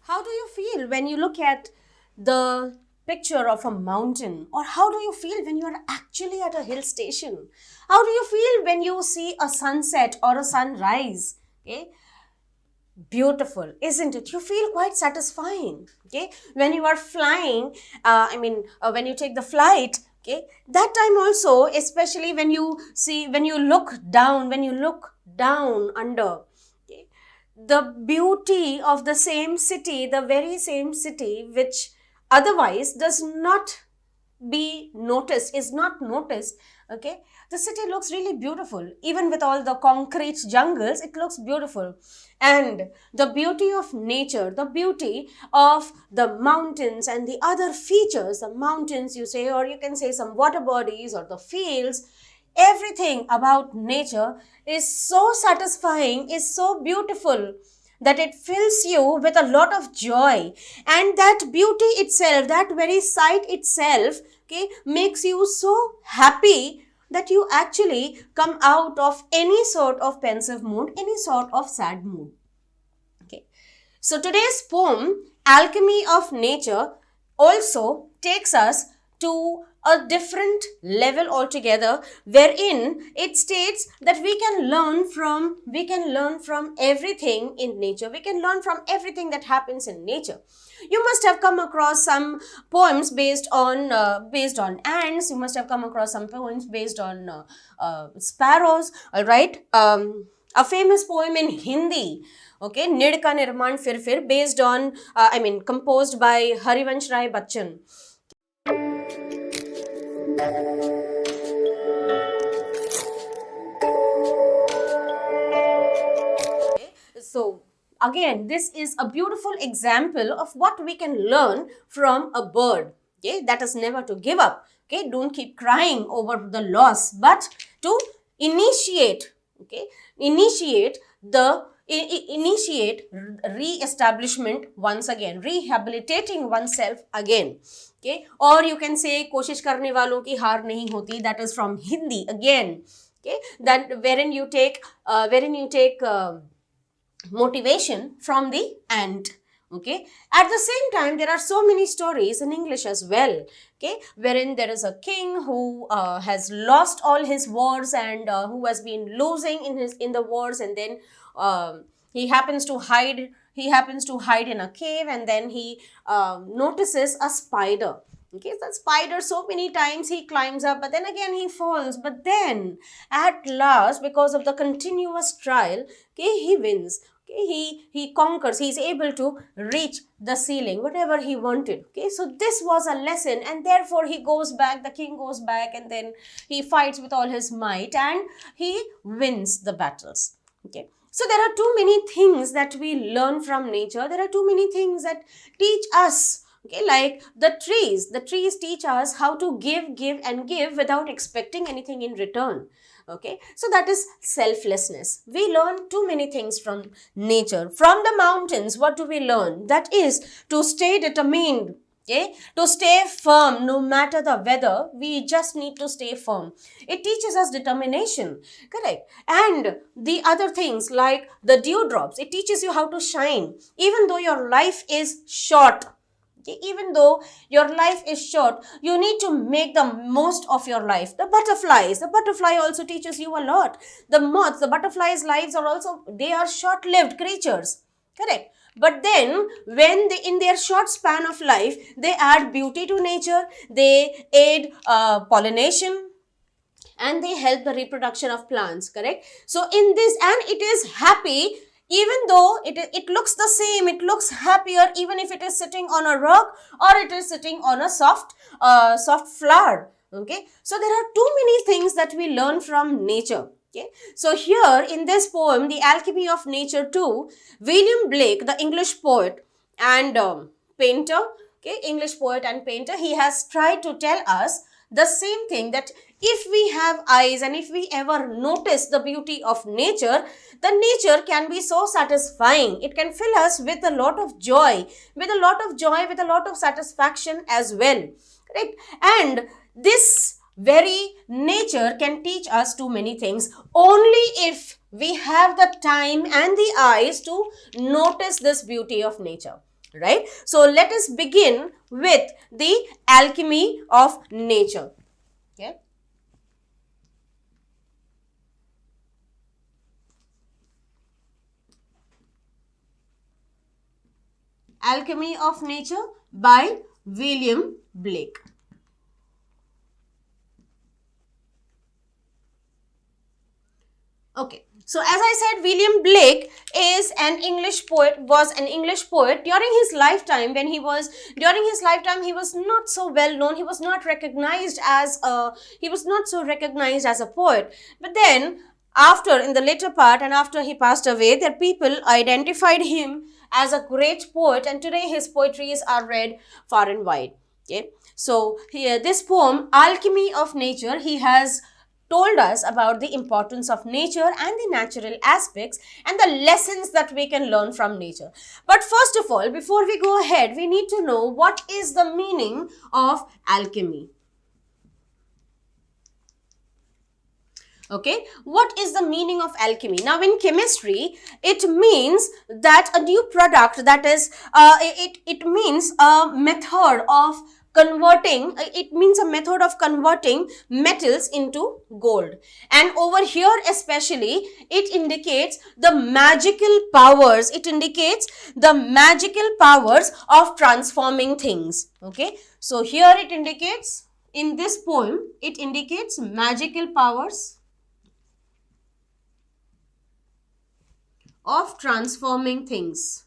How do you feel when you look at the picture of a mountain? Or how do you feel when you are actually at a hill station? How do you feel when you see a sunset or a sunrise? Okay, beautiful, isn't it? You feel quite satisfying. Okay, when you are flying, when you take the flight, okay, that time also, especially when you see, when you look down under, okay, the beauty of the same city, the very same city which otherwise does not be noticed, is not noticed. Okay, the city looks really beautiful. Even with all the concrete jungles, it looks beautiful. And the beauty of nature, the beauty of the mountains and the other features, the mountains you say, or you can say some water bodies or the fields, everything about nature is so satisfying, is so beautiful, that it fills you with a lot of joy. And that beauty itself, that very sight itself, okay, makes you so happy that you actually come out of any sort of pensive mood, any sort of sad mood. Okay, so today's poem, Alchemy of Nature, also takes us to a different level altogether, wherein it states that we can learn from everything in nature. We can learn from everything that happens in nature. You must have come across some poems based on ants. You must have come across some poems based on sparrows. All right, a famous poem in Hindi, okay, Nid Ka Nirman Fir, based on composed by Harivansh Rai Bachchan. So again, this is a beautiful example of what we can learn from a bird. Okay, that is never to give up. Okay, don't keep crying over the loss, but to initiate. Okay, initiate re-establishment once again, rehabilitating oneself again. Okay, or you can say कोशिश करने वालों की हार नहीं होती. That is from Hindi again. Okay, that wherein you take motivation from the ant. Okay, at the same time, there are so many stories in English as well. Okay, wherein there is a king who has lost all his wars and who has been losing in the wars, and then he happens to hide in a cave, and then he notices a spider. Okay, that spider, so many times he climbs up, but then again he falls. But then at last, because of the continuous trial, okay, he wins. Okay, he conquers. He's able to reach the ceiling, whatever he wanted. Okay, so this was a lesson, and therefore he goes back. The king goes back, and then he fights with all his might, and he wins the battles. Okay. So there are too many things that we learn from nature. There are too many things that teach us. Okay, like the trees teach us how to give and give without expecting anything in return. Okay, so that is selflessness. We learn too many things from nature. From the mountains, what do we learn? That is to stay determined. Okay, to stay firm no matter the weather. We just need to stay firm. It teaches us determination, correct? And the other things like the dewdrops, it teaches you how to shine even though your life is short. Okay, even though your life is short, you need to make the most of your life. The butterfly also teaches you a lot. The moths, the butterflies' lives are also, they are short-lived creatures, correct? But then when they, in their short span of life, they add beauty to nature, they aid pollination, and they help the reproduction of plants, correct? So in this, and it is happy, even though it looks the same, it looks happier even if it is sitting on a rock or it is sitting on a soft flower. Okay, so there are too many things that we learn from nature. Okay, so here in this poem, The Alchemy of Nature 2, William Blake, the English poet and painter, okay, English poet and painter, he has tried to tell us the same thing, that if we have eyes and if we ever notice the beauty of nature, the nature can be so satisfying. It can fill us with a lot of joy, with a lot of satisfaction as well. Right? And this very nature can teach us too many things only if we have the time and the eyes to notice this beauty of nature. right? So let us begin with the alchemy of nature. Okay. Alchemy of Nature by William Blake. Okay, so as I said, William Blake is an English poet, was an English poet during his lifetime. He was not so well known. He was not recognized as a poet. But then, after, in the later part, and after he passed away, the people identified him as a great poet, and today his poetries are read far and wide. Okay, so here this poem, Alchemy of Nature, he has told us about the importance of nature and the natural aspects and the lessons that we can learn from nature. But first of all, before we go ahead, we need to know what is the meaning of alchemy. Okay, what is the meaning of alchemy? Now, in chemistry, it means that a new product, that is, it means a method of converting, metals into gold. And over here especially, it indicates the magical powers, of transforming things. Okay, so here it indicates, in this poem, it indicates magical powers of transforming things.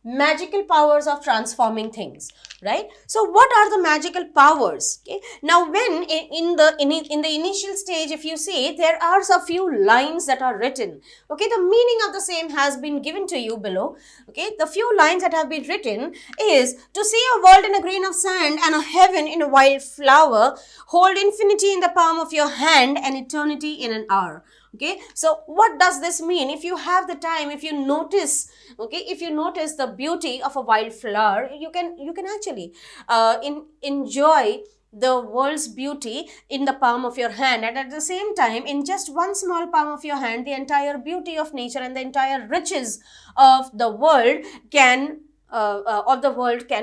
Magical powers of transforming things, right? So what are the magical powers? Okay, now when in the initial stage, if you see, there are a few lines that are written. Okay, the meaning of the same has been given to you below. Okay, the few lines that have been written is: to see a world in a grain of sand and a heaven in a wild flower, hold infinity in the palm of your hand and eternity in an hour. Okay, so what does this mean? If you have the time, if you notice, okay, if you notice the beauty of a wild flower, you can actually enjoy the world's beauty in the palm of your hand, and at the same time, in just one small palm of your hand, the entire beauty of nature and the entire riches of the world can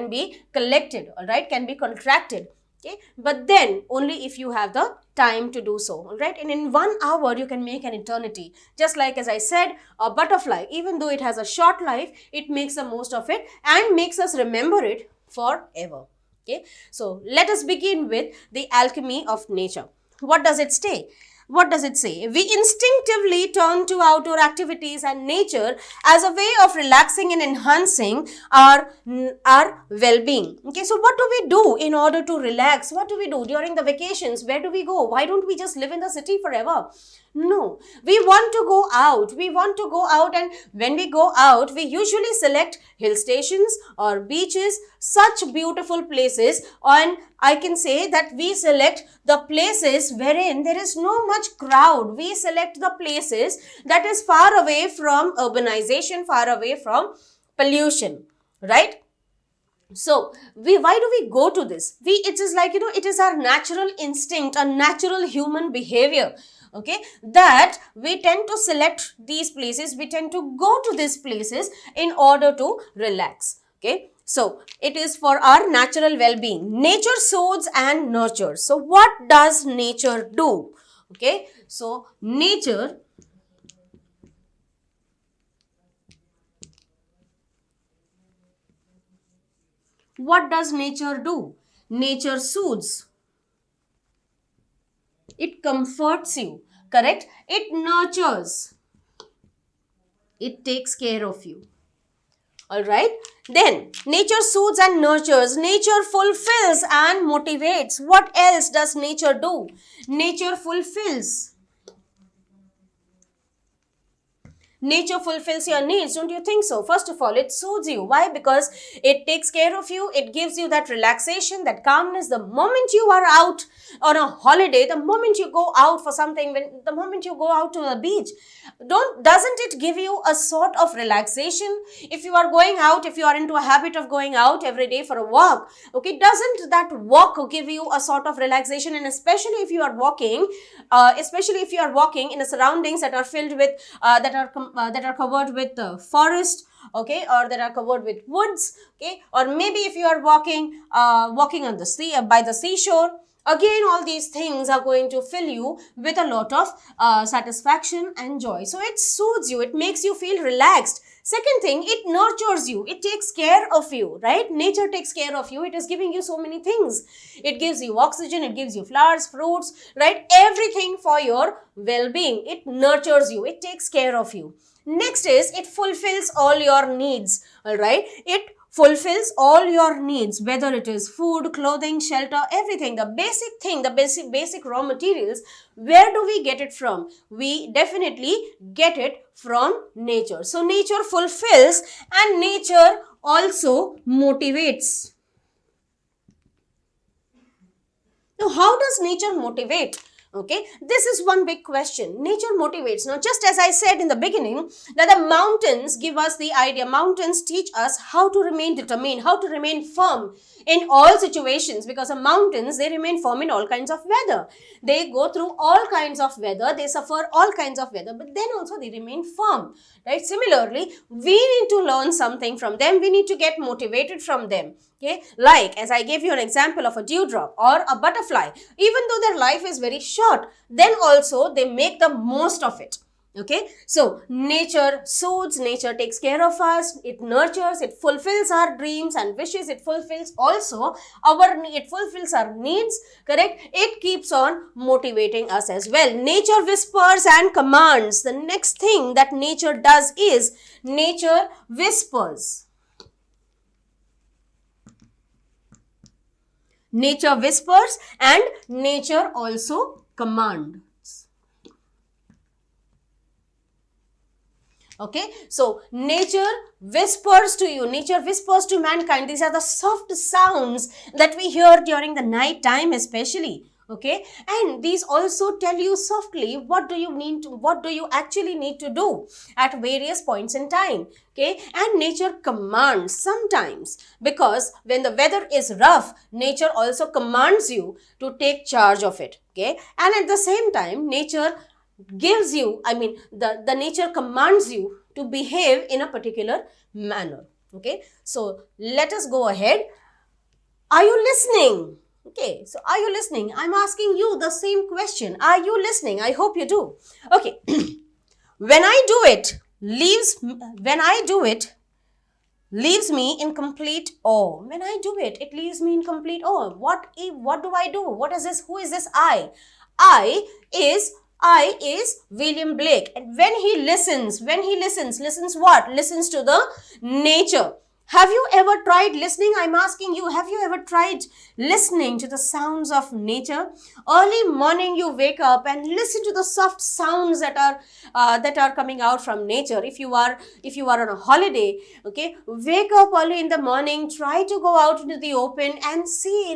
be collected, all right, can be contracted. Okay, but then only if you have the time to do so, all right? And in 1 hour, you can make an eternity. Just like, as I said, a butterfly, even though it has a short life, it makes the most of it and makes us remember it forever. Okay, so let us begin with the alchemy of nature. What does it say? What does it say? We instinctively turn to outdoor activities and nature as a way of relaxing and enhancing our well-being. Okay, so what do we do in order to relax? What do we do during the vacations? Where do we go? Why don't we just live in the city forever? No, we want to go out. And when we go out, we usually select hill stations or beaches, such beautiful places. And I can say that we select the places wherein there is no much crowd. We select the places that is far away from urbanization, far away from pollution, right? So, why do we go to this? It is like, it is our natural instinct, a natural human behavior. Okay, that we tend to select these places, we tend to go to these places in order to relax. Okay, so it is for our natural well-being. Nature soothes and nurtures. So what does nature do? Okay, so nature what does nature do? Nature soothes. It comforts you, correct? It nurtures. It takes care of you. Alright, then nature soothes and nurtures. Nature fulfills and motivates. What else does nature do? Nature fulfills. Nature fulfills your needs, don't you think so? First of all, it soothes you. Why? Because it takes care of you. It gives you that relaxation, that calmness. The moment you are out on a holiday, the moment you go out for something, the moment you go out to a beach, doesn't it give you a sort of relaxation? If you are going out, if you are into a habit of going out every day for a walk, okay, doesn't that walk give you a sort of relaxation? And especially if you are walking, in the surroundings that are filled with that are covered with forest, okay, or that are covered with woods, okay, or maybe if you are walking on the sea, by the seashore, again, all these things are going to fill you with a lot of satisfaction and joy. So it soothes you, it makes you feel relaxed. Second thing, it nurtures you, it takes care of you, right? Nature takes care of you. It is giving you so many things. It gives you oxygen, it gives you flowers, fruits, right? Everything for your well-being. It nurtures you, it takes care of you. Next is, it fulfills all your needs, all right? It fulfills all your needs, whether it is food, clothing, shelter, everything. The basic thing, the basic raw materials, where do we get it from? We definitely get it from nature. So nature fulfills and nature also motivates. Now, how does nature motivate? Okay, this is one big question. Nature motivates. Now, just as I said in the beginning, that the mountains give us the idea. Mountains teach us how to remain determined, how to remain firm in all situations, because the mountains, they remain firm in all kinds of weather. They go through all kinds of weather. They suffer all kinds of weather, but then also they remain firm, right? Similarly, we need to learn something from them. We need to get motivated from them. Okay, like as I gave you an example of a dewdrop or a butterfly, even though their life is very short, then also they make the most of it. Okay, so nature soothes, nature takes care of us, it nurtures, it fulfills our dreams and wishes, it fulfills also it fulfills our needs, correct? It keeps on motivating us as well. Nature whispers and commands. The next thing that nature does is nature whispers. Nature whispers and nature also commands. Okay, so nature whispers to you, nature whispers to mankind. These are the soft sounds that we hear during the night time especially. Okay, and these also tell you softly what do you actually need to do at various points in time. Okay, and nature commands sometimes, because when the weather is rough, nature also commands you to take charge of it. Okay, and at the same time, nature gives you, the nature commands you to behave in a particular manner. Okay, so let us go ahead. Are you listening? Okay, so are you listening? I'm asking you the same question. Are you listening? I hope you do. Okay, when I do it, leaves me in complete awe. When I do it, it leaves me in complete awe. What do I do? What is this? Who is this I? I is William Blake. And when he listens what? Listens to the nature. Have you ever tried listening? I'm asking you, have you ever tried listening to the sounds of nature? Early morning you wake up and listen to the soft sounds that are coming out from nature. If you are on a holiday, okay, wake up early in the morning, try to go out into the open and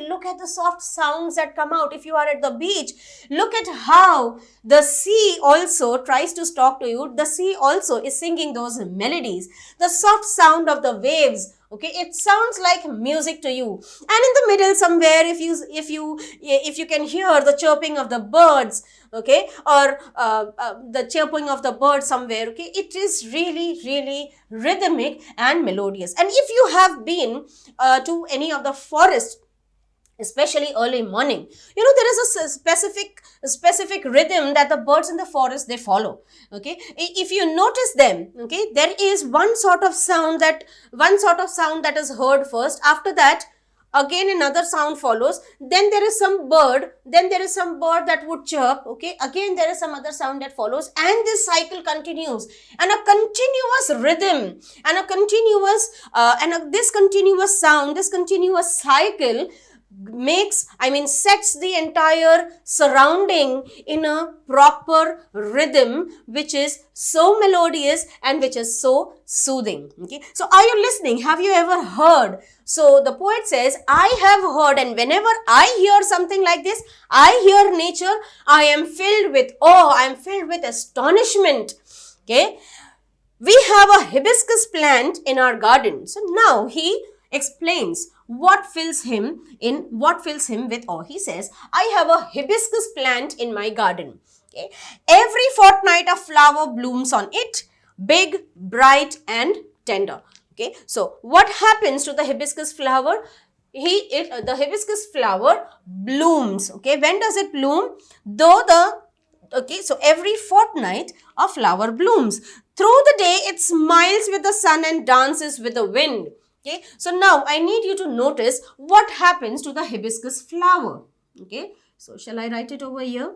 look at the soft sounds that come out. If you are at the beach, look at how the sea also tries to talk to you. The sea also is singing those melodies. The soft sound of the waves, okay, it sounds like music to you. And in the middle somewhere, if you can hear the chirping of the birds, okay, or the chirping of the birds somewhere, okay, it is really, really rhythmic and melodious. And if you have been to any of the forests, especially early morning, there is a specific rhythm that the birds in the forest, they follow. Okay, if you notice them, okay, there is one sort of sound that is heard first. After that, again another sound follows. Then there is some bird that would chirp. Okay, again there is some other sound that follows, and this cycle continues. And a continuous rhythm and this continuous sound, this continuous cycle sets the entire surrounding in a proper rhythm, which is so melodious and which is so soothing. Okay, so are you listening? Have you ever heard? So the poet says, I have heard, and whenever I hear something like this, I hear nature, I am filled with awe, I am filled with astonishment. Okay, we have a hibiscus plant in our garden. So now he explains what fills him with awe. He says, I have a hibiscus plant in my garden. Okay, every fortnight a flower blooms on it, big, bright and tender. Okay, so what happens to the hibiscus flower? The hibiscus flower blooms. Okay, when does it bloom? So every fortnight a flower blooms. Through the day it smiles with the sun and dances with the wind. Okay, so now I need you to notice what happens to the hibiscus flower. Okay, so shall I write it over here?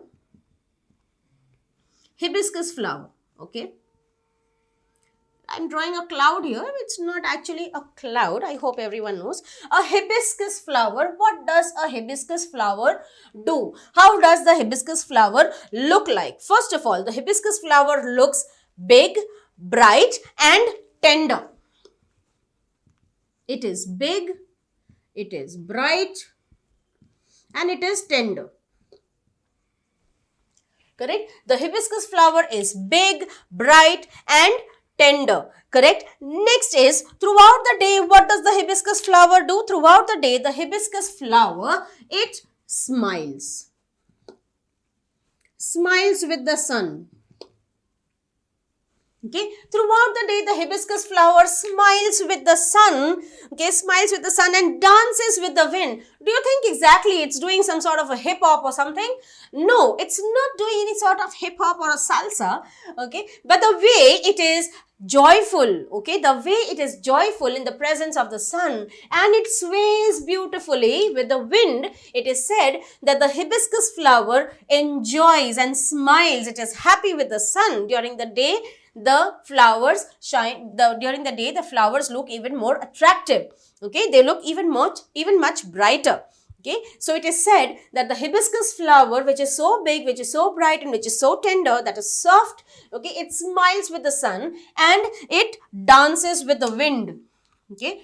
Hibiscus flower. Okay, I'm drawing a cloud here. It's not actually a cloud. I hope everyone knows. A hibiscus flower. What does a hibiscus flower do? How does the hibiscus flower look like? First of all, the hibiscus flower looks big, bright and tender. It is big, it is bright and it is tender. Correct? The hibiscus flower is big, bright and tender. Correct? Next is, throughout the day, what does the hibiscus flower do? Throughout the day, the hibiscus flower, it smiles. Smiles with the sun. Okay, throughout the day, the hibiscus flower smiles with the sun, okay, smiles with the sun and dances with the wind. Do you think exactly it's doing some sort of a hip hop or something? No, it's not doing any sort of hip hop or a salsa, okay, but the way it is joyful, okay, the way it is joyful in the presence of the sun and it sways beautifully with the wind, it is said that the hibiscus flower enjoys and smiles. It is happy with the sun. During the day, the flowers shine. During the day, the flowers look even more attractive. Okay, they look even much brighter. Okay, so it is said that the hibiscus flower, which is so big, which is so bright and which is so tender, that is soft, okay, it smiles with the sun and it dances with the wind. Okay,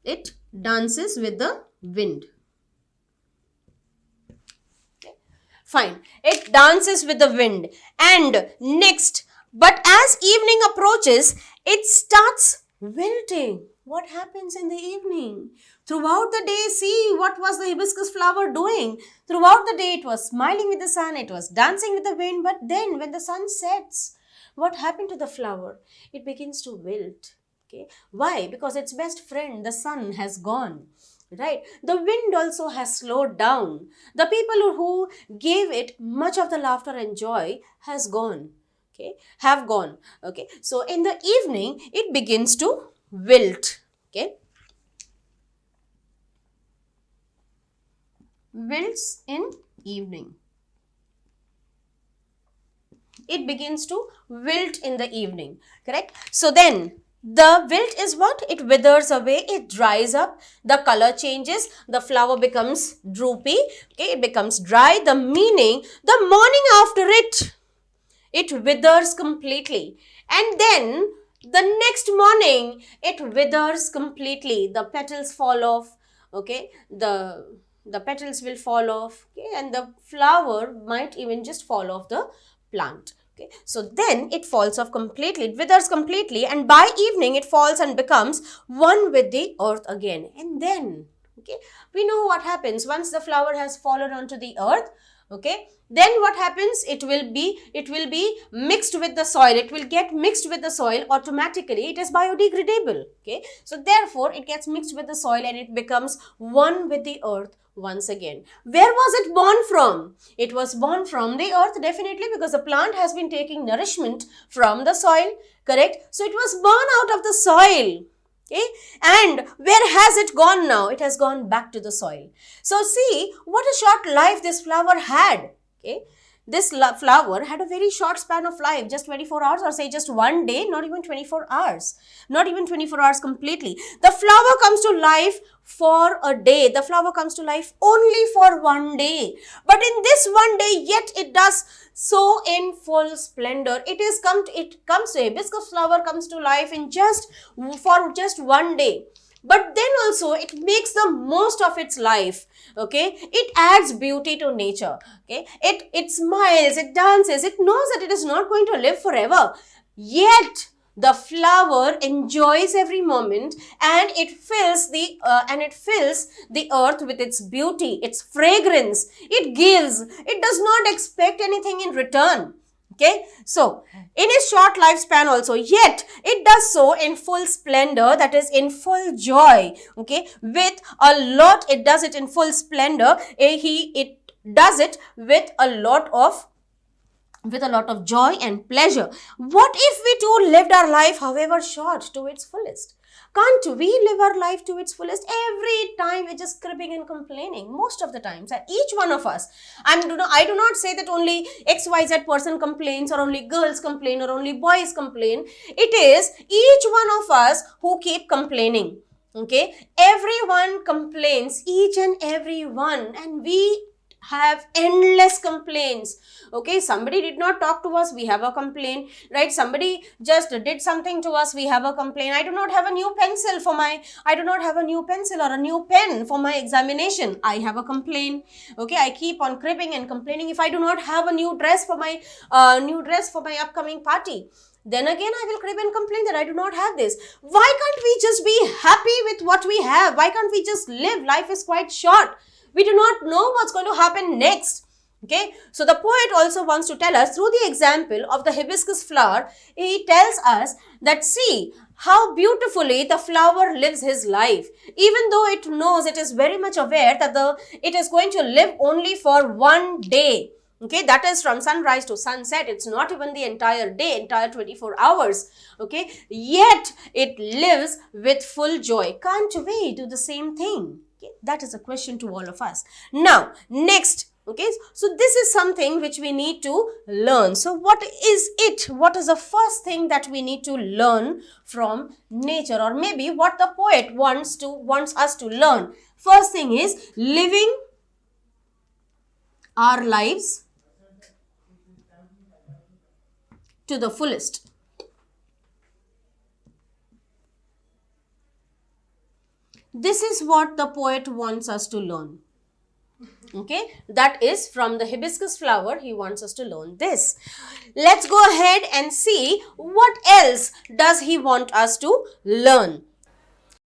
it dances with the wind. Okay. Fine, it dances with the wind. And next, but as evening approaches, it starts wilting. What happens in the evening? Throughout the day, see what was the hibiscus flower doing? Throughout the day, it was smiling with the sun, it was dancing with the wind, but then when the sun sets, what happened to the flower? It begins to wilt. Okay, why? Because its best friend, the sun, has gone. Right? The wind also has slowed down. The people who gave it much of the laughter and joy has gone. Okay, have gone. Okay, so in the evening, it begins to wilt. Okay, wilts in evening. It begins to wilt in the evening. Correct? So then the wilt is what? It withers away, it dries up, the color changes, the flower becomes droopy, okay, it becomes dry. The meaning, the morning after it withers completely. And then the next morning, it withers completely. The petals fall off, okay, the petals will fall off, okay, and the flower might even just fall off the plant. Okay, so then it falls off completely, it withers completely, and by evening it falls and becomes one with the earth again. And then, okay, we know what happens once the flower has fallen onto the earth. Okay, then what happens? It will be mixed with the soil. It will get mixed with the soil automatically. It is biodegradable. Okay, so therefore it gets mixed with the soil and it becomes one with the earth once again. Where was it born from? It was born from the earth, definitely, because the plant has been taking nourishment from the soil. Correct? So it was born out of the soil. Okay, and where has it gone now? It has gone back to the soil. So see what a short life this flower had. Okay, this flower had a very short span of life, just 24 hours, or say just one day, not even 24 hours, not even 24 hours completely. The flower comes to life for a day. The flower comes to life only for one day. But in this one day, yet it does so in full splendor. It comes, hibiscus flower comes to life for just one day. But then also it makes the most of its life. Okay, it adds beauty to nature. Okay, it smiles, it dances, it knows that it is not going to live forever. Yet the flower enjoys every moment, and it fills the earth with its beauty, its fragrance. It gives. It does not expect anything in return. Okay, so in its short lifespan also, yet it does so in full splendor, that is in full joy. Okay, with a lot, it does it in full splendor. It does it with a lot of joy and pleasure. What if we too lived our life, however short, to its fullest? Can't we live our life to its fullest? Every time we're just cribbing and complaining, most of the times, and each one of us. I do not say that only XYZ person complains, or only girls complain, or only boys complain. It is each one of us who keep complaining. Okay, everyone complains, each and every one, and we have endless complaints. Okay, somebody did not talk to us, we have a complaint, right? Somebody just did something to us, we have a complaint. I do not have a new pencil or a new pen for my examination, I have a complaint. Okay, I keep on cribbing and complaining. If I do not have a new dress for my upcoming party, then again I will crib and complain that I do not have this. Why can't we just be happy with what we have? Why can't we just live? Life is quite short. We do not know what's going to happen next. Okay, so the poet also wants to tell us through the example of the hibiscus flower. He tells us that, see how beautifully the flower lives his life, even though it knows, it is very much aware that it is going to live only for one day. Okay, that is from sunrise to sunset. It's not even the entire day, entire 24 hours. Okay, yet it lives with full joy. Can't we do the same thing? Okay, that is a question to all of us. Now, next. Okay, so this is something which we need to learn. So what is it? What is the first thing that we need to learn from nature, or maybe what the poet wants us to learn? First thing is living our lives to the fullest. This is what the poet wants us to learn. Okay, that is from the hibiscus flower. He wants us to learn this. Let's go ahead and see what else does he want us to learn.